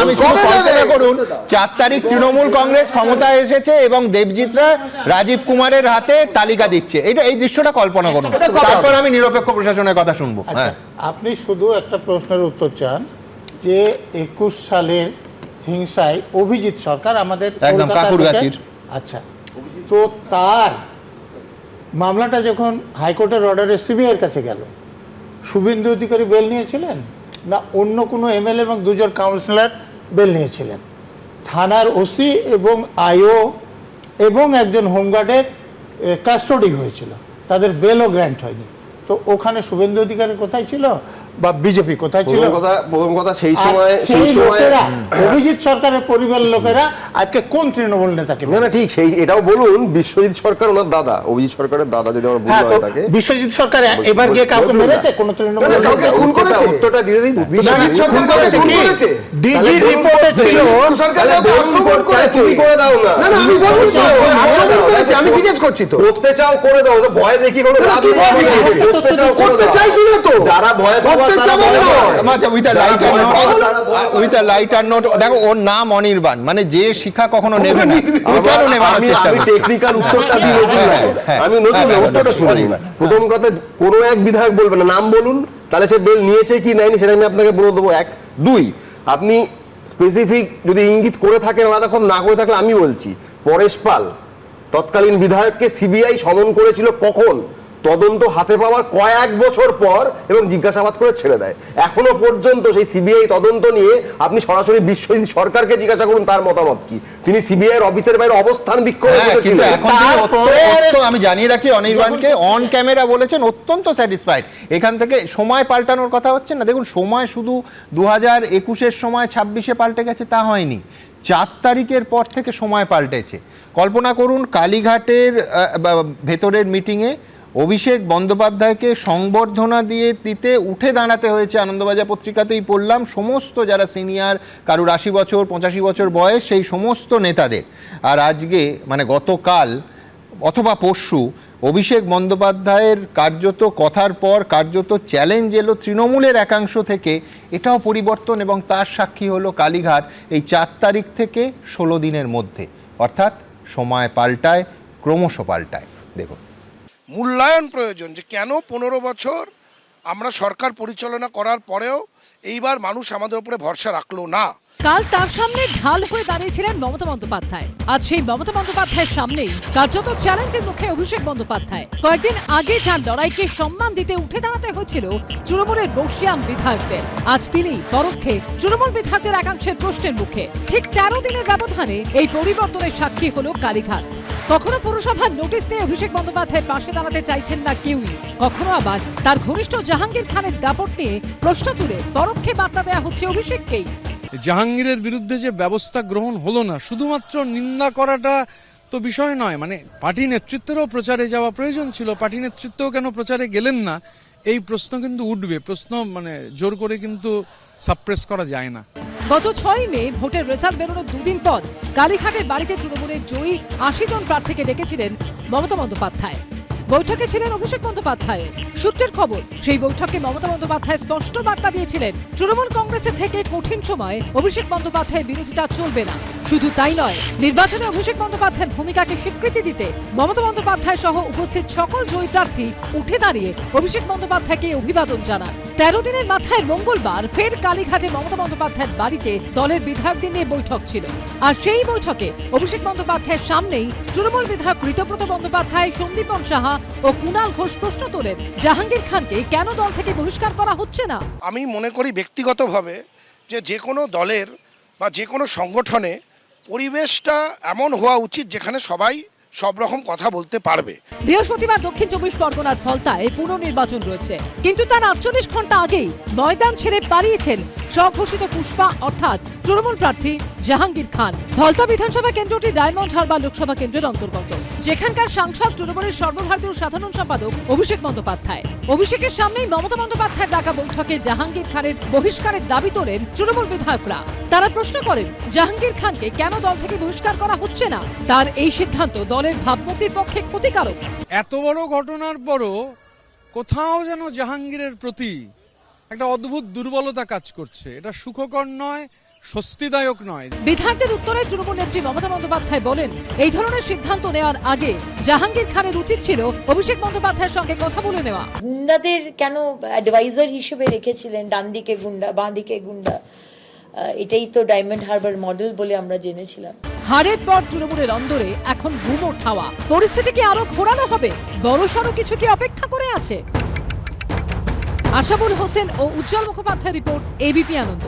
আমি কল্পনা করুন 4 তারিখ তৃণমূল কংগ্রেস ক্ষমতায় এসেছে এবং দেবজিৎরা রাজীব কুমারের হাতে তালিকা দিচ্ছে, এই দৃশ্যটা কল্পনা করুন, তারপর আমি নিরপেক্ষ প্রশাসনের কথা শুনবো। হ্যাঁ, আপনি শুধু একটা প্রশ্নের উত্তর চান যে 21 সালের হিংসায় অভিজিৎ সরকার আমাদের একদম কাকুরগাছির, আচ্ছা, তো তার মামলাটা যখন হাইকোর্টের অর্ডারে সিবিআইয়ের কাছে গেল, শুভেন্দু অধিকারী বেল নিয়েছিলেন না অন্য কোনো এমএলএ এবং 2 জন কাউন্সিলর বেল নিয়েছিলেন? থানার ওসি এবং আইও এবং একজন হোমগার্ডের কাস্টডি হয়েছিল, তাদের বেলও গ্র্যান্ট হয়নি। তো ওখানে শুভেন্দু অধিকারী কোথায় ছিল বা বিজেপি কোথায় ছিল? প্রথম কথা, সেই সময় অভিজিৎ সরকারের পরিবারের লোকেরা আজকে কোন তৃণমূল নেতাকে? না ঠিক সেই, এটাও বলুন, বিশ্বজিৎ সরকার ওনার দাদা, অভিজিৎ সরকারের দাদা, যদি আমার ভুল হয় থাকে। বিশ্বজিৎ সরকার এবার গিয়ে কাউকে মেরেছে? কোন তৃণমূল খুন করেছে? উত্তরটা দিয়ে দিন। বিশ্বজিৎ সরকার করেছে কি? ডিজির রিপোর্টে ছিল তুমি করে দাও না। আমি জিজ্ঞেস করছি তো, করতে চাও করে দাও, ভয় দেখি কোনো লাভ নেই। করতে চাইছি না তো, যারা ভয় পাওয়া দেখো ওর নাম অনির্বাণ, মানে যে শিক্ষা কখনো নেবে না। আমি টেকনিক্যাল উত্তরটা দিই, আমি নতুন উত্তরটা শুনি। প্রথম কথা, কোনো এক বিধায়ক বলবে না, নাম বলুন, তাহলে সে বেল নিয়েছে কি নেয়নি সেটা আমি আপনাকে বলে দেবো। 1, 2, আপনি স্পেসিফিক যদি ইঙ্গিত করে থাকেন আলাদা, না করে থাকলে আমি বলছি, পরেশ পাল তৎকালীন বিধায়ককে সিবিআই সমন করেছিল কখন? তদন্ত হাতে পাওয়ার কয়েক বছর পর, এবং জিজ্ঞাসাবাদ করে ছেড়ে দেয়। এখনো পর্যন্ত সেই সিবিআই তদন্ত নিয়ে আপনি সরাসরি বিশ্বজিৎ সরকারকে জিজ্ঞাসা করুন তার মতামত কি। তিনি সিবিআই এর অফিসের বাইরে অবস্থান বিক্ষোভ করেছিলেন। আমি জানিয়ে রাখি, অনির্বাণকে অন ক্যামেরা বলেছেন অত্যন্ত স্যাটিসফাইড। এখান থেকে সময় পাল্টানোর কথা হচ্ছে না। দেখুন, সময় শুধু 2021-এর সময় 26-এ পাল্টে গেছে তা হয়নি, 4 তারিখের পর থেকে সময় পাল্টেছে। কল্পনা করুন, কালীঘাটের ভেতরের মিটিংয়ে অভিষেক বন্দ্যোপাধ্যায়কে সংবর্ধনা দিতে উঠে দাঁড়াতে হয়েছে। আনন্দবাজার পত্রিকাতেই পড়লাম, সমস্ত যারা সিনিয়র, কারুর 80 বছর 85 বছর বয়স, সেই সমস্ত নেতাদের। আর আজকে মানে গতকাল অথবা পরশু অভিষেক বন্দ্যোপাধ্যায়ের কার্যত কথার পর কার্যত চ্যালেঞ্জ এলো তৃণমূলের একাংশ থেকে। এটাও পরিবর্তন, এবং তার সাক্ষী হলো কালীঘাট এই 4 তারিখ থেকে 16 দিনের মধ্যে। অর্থাৎ সময় পাল্টায়, ক্রমশ পাল্টায়। দেখুন, মূল্যায়ন প্রয়োজন, যে কেন 15 বছর আমরা সরকার পরিচালনা করার পরেও এইবার মানুষ আমাদের উপরে ভরসা রাখলো না। কাল তার সামনে ঢাল হয়ে দাঁড়িয়েছিলেন মমতা বন্দ্যোপাধ্যায়। আজ সেই মমতা বন্দ্যোপাধ্যায়ের সামনেই কার্যত চ্যালেঞ্জের মুখে অভিষেক বন্দ্যোপাধ্যায়। কয়েকদিন আগে যার লড়াইকে সম্মান দিতে উঠে দাঁড়াতে হয়েছিল তৃণমূলের বর্ষিয়ান বিধায়কদের, আজ তিনি পরোক্ষে তৃণমূল বিধায়কদের একাংশের প্রশ্নের মুখে। ঠিক 13 দিনের ব্যবধানে এই পরিবর্তনের সাক্ষী হলো কালীঘাট। কখনো পুরসভার নোটিশ দিয়ে অভিষেক বন্দ্যোপাধ্যায়ের পাশে দাঁড়াতে চাইছেন না কেউই, কখনো আবার তার ঘনিষ্ঠ জাহাঙ্গীর খানের দাপট নিয়ে প্রশ্ন তুলে পরোক্ষে বার্তা দেওয়া হচ্ছে অভিষেককেই। জাহাঙ্গীরের বিরুদ্ধে যে ব্যবস্থা গ্রহণ হলো না, শুধুমাত্র নিন্দা করাটা তো বিষয় নয়, মানে পার্টি নেতৃত্বেরও প্রচারে যাওয়া প্রয়োজন ছিল, পার্টি নেতৃত্বও কেন প্রচারে গেলেন না, এই প্রশ্ন কিন্তু উঠবে। প্রশ্ন মানে জোর করে কিন্তু সাপ্রেস করা যায় না। গত 6 মে ভোটের রেজাল্ট বেরোনোর 2 দিন পর কালীঘাটের বাড়িতে তৃণমূলের জয়ী 80 জন প্রার্থীকে ডেকেছিলেন মমতা বন্দ্যোপাধ্যায়। বৈঠকে ছিলেন অভিষেক বন্দ্যোপাধ্যায়। সূত্রের খবর, সেই বৈঠকে মমতা বন্দ্যোপাধ্যায় স্পষ্ট বার্তা দিয়েছিলেন, তৃণমূল কংগ্রেসের থেকে কঠিন সময়ে অভিষেক বন্দ্যোপাধ্যায়ের বিরোধিতা চলবে না। শুধু তাই নয়, নির্বাচনে অভিষেক বন্দ্যোপাধ্যায়ের ভূমিকাকে স্বীকৃতি দিতে মমতা বন্দ্যোপাধ্যায় সহ উপস্থিত সকল জয়ী প্রার্থী উঠে দাঁড়িয়ে অভিষেক বন্দ্যোপাধ্যায়কে অভিবাদন জানান। 13 দিনের মাথায় মঙ্গলবার ফের কালীঘাটে মমতা বন্দ্যোপাধ্যায়ের বাড়িতে দলের বিধায়কদের নিয়ে বৈঠক ছিল। আর সেই বৈঠকে অভিষেক বন্দ্যোপাধ্যায়ের সামনেই তৃণমূল বিধায়ক ঋতব্রত বন্দ্যোপাধ্যায়, সন্দীপন সাহা ও কুণাল ঘোষ প্রশ্ন তোলেন, জাহাঙ্গীর খানকে কেন দল থেকে বহিষ্কার করা হচ্ছে না। আমি মনে করি ব্যক্তিগতভাবে যে কোনো দলের বা যে কোনো সংগঠনে পরিবেশটা এমন হওয়া উচিত যেখানে সবাই সব রকম কথা বলতে পারবে। বৃহস্পতিবার দক্ষিণ 24 পরগনার ফলতায় পুনর্নির্বাচন রয়েছে, কিন্তু তার 48 ঘন্টা আগেই ময়দান ছেড়ে পালিয়েছেন স্বঘোষিত পুষ্পা অর্থাৎ তৃণমূল প্রার্থী জাহাঙ্গীর খান। ফলতা বিধানসভা কেন্দ্রটি ডায়মন্ড হারবার লোকসভা কেন্দ্রের অন্তর্গত, যেখানকার সাংসদ তৃণমূলের সর্বভারতীয় সাধারণ সম্পাদক অভিষেক বন্দ্যোপাধ্যায়। অভিষেকের সামনেই মমতা বন্দ্যোপাধ্যায়ের ডাকা বৈঠকে জাহাঙ্গীর খানের বহিষ্কারের দাবি তোলেন তৃণমূল বিধায়করা। তারা প্রশ্ন করেন, জাহাঙ্গীর খানকে কেন দল থেকে বহিষ্কার করা হচ্ছে না। তার এই সিদ্ধান্ত দলের ভাবমূর্তির পক্ষে ক্ষতিকারক। এত বড় ঘটনার পরও কোথাও যেন জাহাঙ্গীরের প্রতি একটা অদ্ভুত দুর্বলতা কাজ করছে। এটা সুখকর নয়, স্বস্তিদায়ক নয়। বিধায়কদের উত্তরে তৃণমূল নেত্রী মমতা বন্দ্যোপাধ্যায় বলেন, এই ধরনের সিদ্ধান্ত নেওয়ার আগে জাহাঙ্গীর খানের উচিত ছিল অভিষেক বন্দ্যোপাধ্যায়ের সঙ্গে কথা বলে নেওয়া। গুন্ডাদের কেন অ্যাডভাইজার হিসেবে রেখেছিলেন, ডান দিকে গুন্ডা বাঁ দিকে গুন্ডা, এটাই তো ডায়মন্ড হারবার মডেল বলে আমরা জেনেছিলাম। হারের পর তৃণমূলের অন্দরে এখন গুমোট হাওয়া। পরিস্থিতি কি আরো ঘোরানো হবে? বড়সড় কিছু কি অপেক্ষা করে আছে? আশাবুল হোসেন ও উজ্জ্বল মুখোপাধ্যায় রিপোর্ট, এবিপি আনন্দ।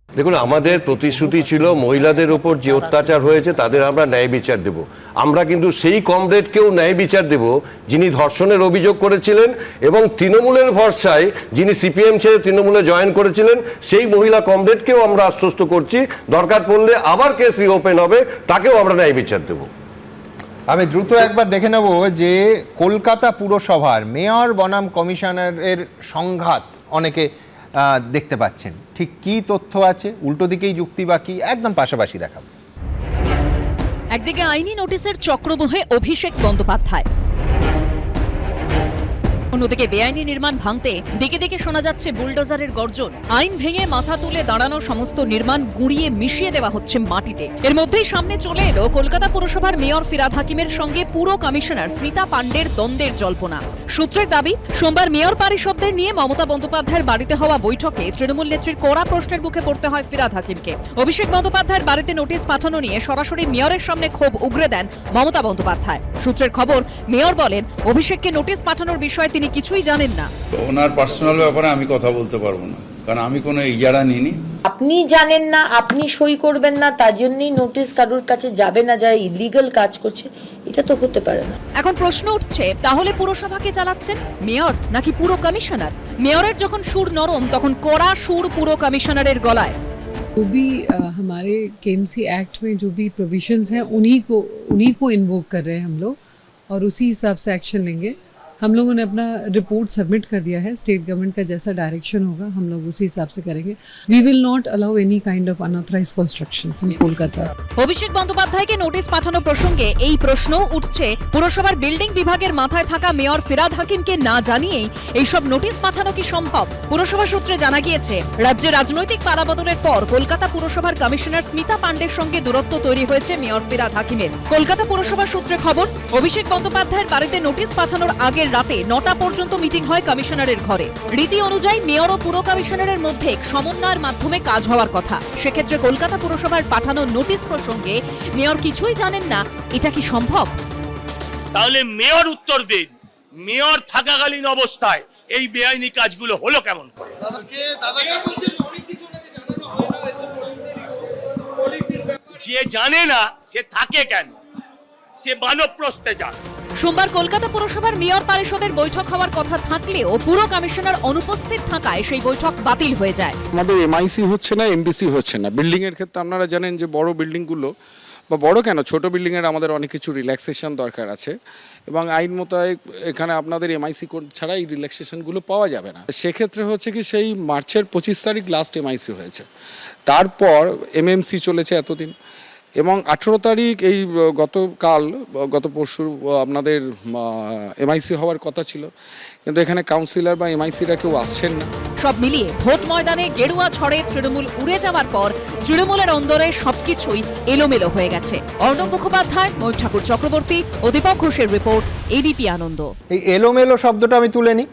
দেখুন, আমাদের প্রতিশ্রুতি ছিল মহিলাদের উপর যে অত্যাচার হয়েছে তাদের আমরা ন্যায় বিচার দেব। আমরা কিন্তু সেই কমরেডকেও ন্যায় বিচার দেব যিনি ধর্ষণের অভিযোগ করেছিলেন এবং তৃণমূলের ভরসায় যিনি সিপিএম ছেড়ে তৃণমূলে জয়েন করেছিলেন, সেই মহিলা কমরেডকেও আমরা আশ্বস্ত করছি দরকার পড়লে আবার কেস রিওপেন হবে, তাকেও আমরা ন্যায় বিচার দেব। আমি দ্রুত একবার দেখে নেব যে কলকাতা পুরসভার মেয়র বনাম কমিশনারের সংঘাত অনেকে দেখতে পাচ্ছেন। ঠিক কি তথ্য আছে, উল্টো দিকেই যুক্তি বাকি, একদম পাশাপাশি দেখাবো। একদিকে আইনি নোটিশের চক্রবহে অভিষেক বন্দ্যোপাধ্যায়, অন্যদিকে বেআইনি নির্মাণ ভাঙতে দিকে দিকে শোনা যাচ্ছে বুলডোজারের গর্জন। আইন ভেঙে মাথা তুলে দাঁড়ানো সমস্ত নির্মাণ গুঁড়িয়ে মিশিয়ে দেওয়া হচ্ছে মাটিতে। এর মধ্যেই সামনে চলে এলো কলকাতা পুরসভার মেয়র ফিরহাদ হাকিমের সঙ্গে পুর কমিশনার স্মিতা পান্ডের দ্বন্দ্বের জল্পনা। সূত্রের দাবি, সোমবার মেয়র পারিষদদের নিয়ে মমতা বন্দ্যোপাধ্যায়ের বাড়িতে হওয়া বৈঠকে তৃণমূল নেত্রীর কড়া প্রশ্নের মুখে পড়তে হয় ফিরহাদ হাকিমকে। অভিষেক বন্দ্যোপাধ্যায়ের বাড়িতে নোটিশ পাঠানো নিয়ে সরাসরি মেয়রের সামনে ক্ষোভ উগরে দেন মমতা বন্দ্যোপাধ্যায়। সূত্রের খবর, মেয়র বলেন অভিষেককে নোটিশ পাঠানোর বিষয়ে তিনি কিছুই জানেন না। ওনার পার্সোনাল ব্যাপারে আমি কথা বলতে পারবো না, কারণ আমি কোনো ইজারা নিইনি। আপনি জানেন না, আপনি সই করবেন না, তার জন্যই নোটিশ কারোর কাছে যাবে না যারা ইলিগাল কাজ করছে, এটা তো হতে পারে না। এখন প্রশ্ন উঠছে, তাহলে পুরসভাকে চালাচ্ছেন মেয়র নাকি পুর কমিশনার? মেয়রের যখন সুর নরম তখন কড়া সুর পুর কমিশনারের গলায়। जो भी हमारे केएमसी एक्ट में जो भी प्रोविजंस हैं उन्हीं को इन्वोक कर रहे हैं हम लोग, और उसी हिसाब से एक्शन लेंगे। हम लोगों ने अपना रिपोर्ट सबमिट कर दिया है, स्टेट गवर्नमेंट का जैसा डायरेक्शन होगा हम लोग उसी हिसाब से करेंगे। We will not allow any kind of unauthorized constructions in Kolkata. Abhishek বন্দ্যোপাধ্যায়কে নোটিশ পাঠানো প্রসঙ্গে এই প্রশ্ন উঠছে, পুরসভার বিল্ডিং বিভাগের মাথায় থাকা মেয়র ফিরহাদ হাকিমকে না জানিয়েই এইসব নোটিশ পাঠানো কি সম্ভব? পুরসভা সূত্রে জানা গিয়েছে, রাজ্যে রাজনৈতিক পালাবদলের পর কলকাতা পুরসভার কমিশনার স্মিতা পান্ডের সঙ্গে দূরত্ব তৈরি হয়েছে মেয়র ফিরহাদ হাকিমের। কলকাতা পুরসভা সূত্রে খবর, অভিষেক বন্দ্যোপাধ্যায়ের বাড়িতে নোটিশ পাঠানোর আগের রাতে 9টা পর্যন্ত মিটিং হয় কমিশনারের ঘরে। রীতি অনুযায়ী মেয়র ও পুর কমিশনারের মধ্যে সমন্বয়ের মাধ্যমে কাজ হওয়ার কথা। সেক্ষেত্রে কলকাতা পুরসভার পাঠানো নোটিশ প্রসঙ্গে মেয়র কিছুই জানেন না, এটা কি সম্ভব? তাহলে মেয়র উত্তর দিন, মেয়র থাকাকালীন অবস্থায় এই বেআইনি কাজগুলো হলো কেমন করে? যে জানে না সে থাকে কেন? সে বানপ্রস্থে যান। সোমবার কলকাতা পুরসভার মেয়র পরিষদের বৈঠক হওয়ার কথা থাকলেও পুর কমিশনার অনুপস্থিত থাকায় সেই বৈঠক বাতিল হয়ে যায়। আমাদের এমআইসি হচ্ছে না, এমডিসি হচ্ছে না। বিল্ডিং এর ক্ষেত্রে আপনারা জানেন যে বড় বিল্ডিংগুলো, বা বড় কেন ছোট বিল্ডিংয়ের আমাদের অনেক কিছু রিল্যাক্সেশন দরকার আছে, এবং আইন মোতাবেক এখানে আপনাদের এমআইসি ছাড়া এই রিল্যাক্সেশনগুলো পাওয়া যাবে না। সেক্ষেত্রে হচ্ছে কি, সেই মার্চের 25 তারিখ লাস্ট এমআইসি হয়েছে, তারপর এমএমসি চলেছে এতদিন। এবং 18 তারিখ এই গত পরশু আপনাদের এমআইসি হওয়ার কথা ছিল, কিন্তু এখানে কাউন্সিলর বা এমআইসিরা কেউ আসছেন না। সব মিলিয়ে ভোট ময়দানে গেরুয়া ঝড়ে তৃণমূল উড়ে যাওয়ার পর তৃণমূলের অন্দরে সবকিছুই এলোমেলো হয়ে গেছে। অর্ণব মুখোপাধ্যায়, ময়ূর ঠাকুর চক্রবর্তী ও দীপক ঘোষের রিপোর্ট, এবিপি আনন্দ। এই এলোমেলো শব্দটা আমি তুলে নিই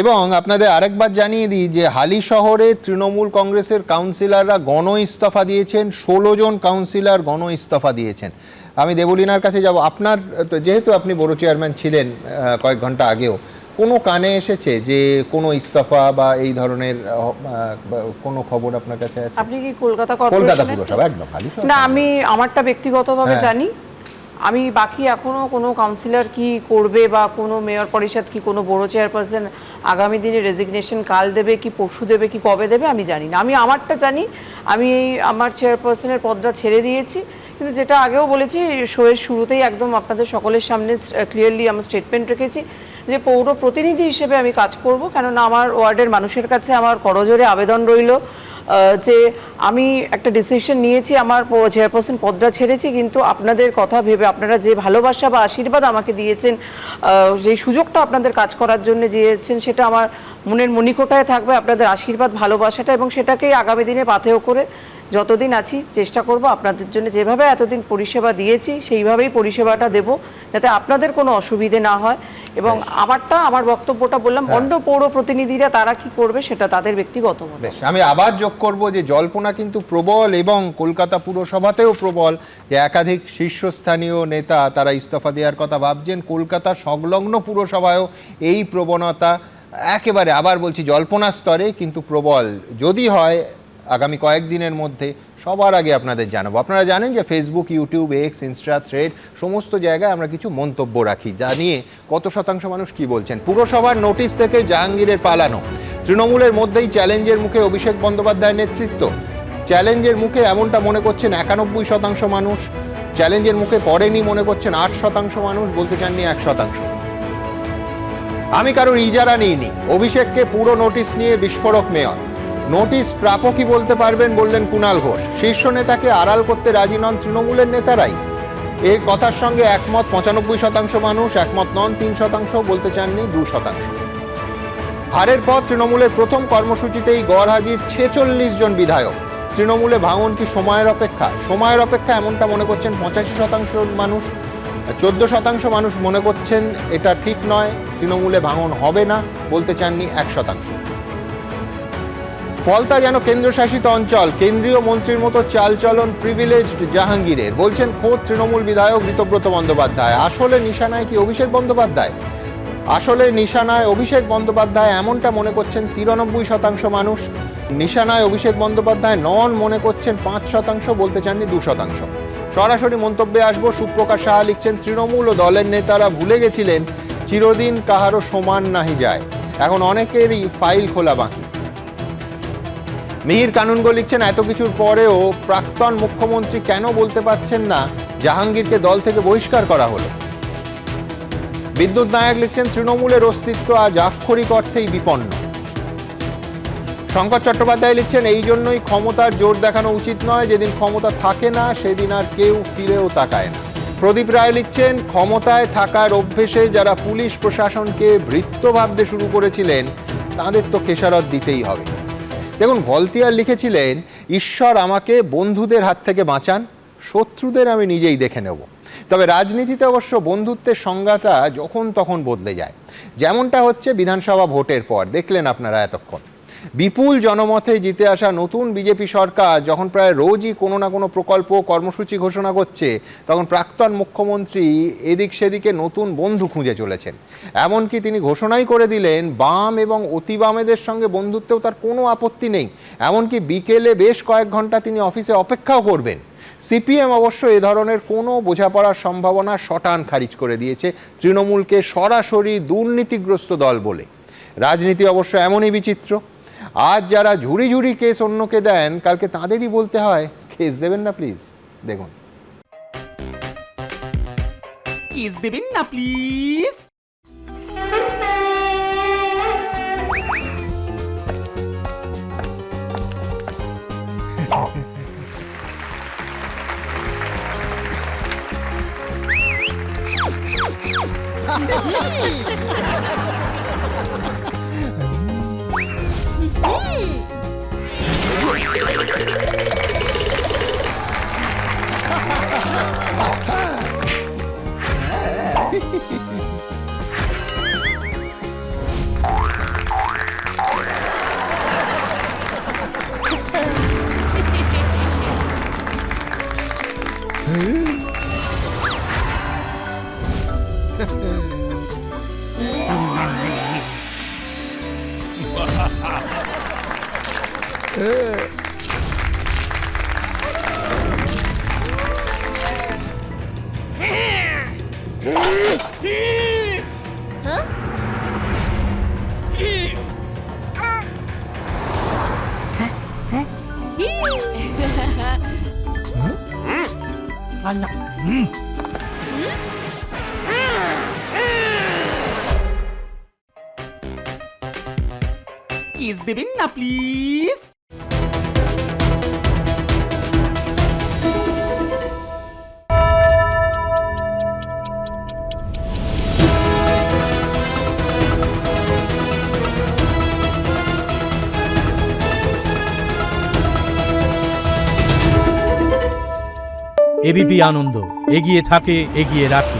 এবং আপনাদের আরেকবার জানিয়ে দিই যে হালি শহরে তৃণমূল কংগ্রেসের কাউন্সিলররা গণ ইস্তফা দিয়েছেন, 16 জন কাউন্সিলর গণ ইস্তফা দিয়েছেন। আমি দেবলীনার কাছে যাব। আপনার যেহেতু আপনি বড় চেয়ারম্যান ছিলেন কয়েক ঘন্টা আগেও, কোনো কানে এসেছে যে কোনো ইস্তফা বা এই ধরনের কোনো খবর আপনার কাছে আছে? আপনি কি কলকাতা পুরসভা? একদম হালি শহর না, আমি আমারটা ব্যক্তিগতভাবে জানি। আমি বাকি এখনো কোনো কাউন্সিলর কি করবে বা কোনো মেয়র পরিষদ কি কোনো বড় চেয়ারপারসন আগামী দিনে রেজিগনেশন কাল দেবে কি পরশু দেবে কি কবে দেবে আমি জানি না। আমি আমারটা জানি, আমি আমার চেয়ারপারসনের পদটা ছেড়ে দিয়েছি। কিন্তু যেটা আগেও বলেছি, শোয়ের শুরুতেই একদম আপনাদের সকলের সামনে ক্লিয়ারলি আমার স্টেটমেন্ট রেখেছি যে পৌর প্রতিনিধি হিসেবে আমি কাজ করব। কেননা আমার ওয়ার্ডের মানুষের কাছে আমার করজোরে আবেদন রইল যে আমি একটা ডিসিশন নিয়েছি, আমার চেয়ারপারসন পদটা ছেড়েছি, কিন্তু আপনাদের কথা ভেবে আপনারা যে ভালোবাসা বা আশীর্বাদ আমাকে দিয়েছেন, যেই সুযোগটা আপনাদের কাজ করার জন্য দিয়েছেন, সেটা আমার মনের মণিকোঠায় থাকবে, আপনাদের আশীর্বাদ ভালোবাসাটা, এবং সেটাকেই আগামী দিনে পাথেয় করে যতদিন আছি চেষ্টা করব আপনাদের জন্য যেভাবে এতদিন পরিষেবা দিয়েছি সেইভাবেই পরিষেবাটা দেব, যাতে আপনাদের কোনো অসুবিধে না হয়। এবং আমার বক্তব্যটা বললাম, অন্য পৌর প্রতিনিধিরা তারা কি করবে সেটা তাদের ব্যক্তিগত মত। আমি আবার যোগ করব যে জল্পনা কিন্তু প্রবল, এবং কলকাতা পুরসভাতেও প্রবল যে একাধিক শীর্ষস্থানীয় নেতা তারা ইস্তফা দেওয়ার কথা ভাবছেন। কলকাতা সংলগ্ন পুরসভায়ও এই প্রবণতা একেবারে, আবার বলছি, জল্পনা স্তরে কিন্তু প্রবল। যদি হয় আগামী কয়েকদিনের মধ্যে সবার আগে আপনাদের জানাবো। আপনারা জানেন যে Facebook, YouTube, x, Insta, thread সমস্ত জায়গায় আমরা কিছু মন্তব্য রাখি, জানিয়ে কত শতাংশ মানুষ কি বলছেন। পুরসভার নোটিশ থেকে জাহাঙ্গীরের পালানো, তৃণমূলের মধ্যেই চ্যালেঞ্জের মুখে অভিষেক বন্দ্যোপাধ্যায়ের নেতৃত্ব। চ্যালেঞ্জের মুখে এমনটা মনে করছেন 91% মানুষ, চ্যালেঞ্জের মুখে পড়েনি মনে করছেন 8% মানুষ, বলতে চাননি 1%। আমি কারোর ইজারা নিইনি, অভিষেককে পুরো নোটিশ নিয়ে বিস্ফোরক মেয়র। নোটিশ প্রাপকই বলতে পারবেন বললেন কুণাল ঘোষ। শীর্ষ নেতাকে আড়াল করতে রাজি নন তৃণমূলের নেতারাই। এই কথার সঙ্গে একমত 95% মানুষ, একমত নন 3%, বলতে চাননি 2%। হারের পর তৃণমূলের প্রথম কর্মসূচিতেই গড় হাজির 46 জন বিধায়ক। তৃণমূলে ভাঙন কি সময়ের অপেক্ষা? সময়ের অপেক্ষা এমনটা মনে করছেন 85% মানুষ, 14% মানুষ মনে করছেন এটা ঠিক নয়, তৃণমূলে ভাঙন হবে না, বলতে চাননি 1%। ফলতা যেন কেন্দ্রশাসিত অঞ্চল, কেন্দ্রীয় মন্ত্রীর মতো চালচলন প্রিভিলেজড জাহাঙ্গীরের, বলছেন খোদ তৃণমূল বিধায়ক ঋতব্রত বন্দ্যোপাধ্যায়। আসলে নিশানায় কি অভিষেক বন্দ্যোপাধ্যায়? আসলে নিশানায় অভিষেক বন্দ্যোপাধ্যায় এমনটা মনে করছেন 93% মানুষ। নিশানায় অভিষেক বন্দ্যোপাধ্যায় নন মনে করছেন 5%, বলতে চাননি 2%। সরাসরি মন্তব্যে আসবো। সুপ্রকাশ সাহা লিখছেন, তৃণমূল ও দলের নেতারা ভুলে গেছিলেন চিরদিন কাহারও সমান নাহি যায়, এখন অনেকেরই ফাইল খোলা বাকি। মিহির কানুনগো লিখছেন, এত কিছুর পরেও প্রাক্তন মুখ্যমন্ত্রী কেন বলতে পারছেন না জাহাঙ্গীরকে দল থেকে বহিষ্কার করা হলো। বিদ্যুৎ নায়ক লিখছেন, তৃণমূলের অস্তিত্ব আজ আক্ষরিক অর্থেই বিপন্ন। শঙ্কর চট্টোপাধ্যায় লিখছেন, এই জন্যই ক্ষমতার জোর দেখানো উচিত নয়, যেদিন ক্ষমতা থাকে না সেদিন আর কেউ ফিরেও তাকায় না। প্রদীপ রায় লিখছেন, ক্ষমতায় থাকার অভ্যেসে যারা পুলিশ প্রশাসনকে ভৃত্য ভাবতে শুরু করেছিলেন তাদের তো খেসারত দিতেই হবে। দেখুন, ভলতিয়ার লিখেছিলেন, ঈশ্বর আমাকে বন্ধুদের হাত থেকে বাঁচান, শত্রুদের আমি নিজেই দেখে নেব। তবে রাজনীতিতে অবশ্য বন্ধুত্বের সংজ্ঞাটা যখন তখন বদলে যায়, যেমনটা হচ্ছে বিধানসভা ভোটের পর। দেখলেন আপনারা এতক্ষণ বিপুল জনমতে জিতে আসা নতুন বিজেপি সরকার যখন প্রায় রোজই কোনো না কোনো প্রকল্প কর্মসূচি ঘোষণা করছে, তখন প্রাক্তন মুখ্যমন্ত্রী এদিক সেদিকে নতুন বন্ধু খুঁজে চলেছেন। এমনকি তিনি ঘোষণাই করে দিলেন বাম এবং অতি বামেদের সঙ্গে বন্ধুত্বেও তার কোনো আপত্তি নেই। এমনকি বিকেলে বেশ কয়েক ঘন্টা তিনি অফিসে অপেক্ষাও করবেন। সিপিএম অবশ্য এ ধরনের কোনো বোঝাপড়ার সম্ভাবনা শটান খারিজ করে দিয়েছে, তৃণমূলকে সরাসরি দুর্নীতিগ্রস্ত দল বলে। রাজনীতি অবশ্য এমনই বিচিত্র, আজ যারা ঝুড়ি ঝুড়ি কেস অন্যকে দেন, কালকে তাদেরই বলতে হয় কেস দেবেন না প্লিজ। দেখুন, কেস দেবেন না প্লিজ। কিস দেবেন না প্লিজ? এবিপি আনন্দ, এগিয়ে থাকে, এগিয়ে রাখে।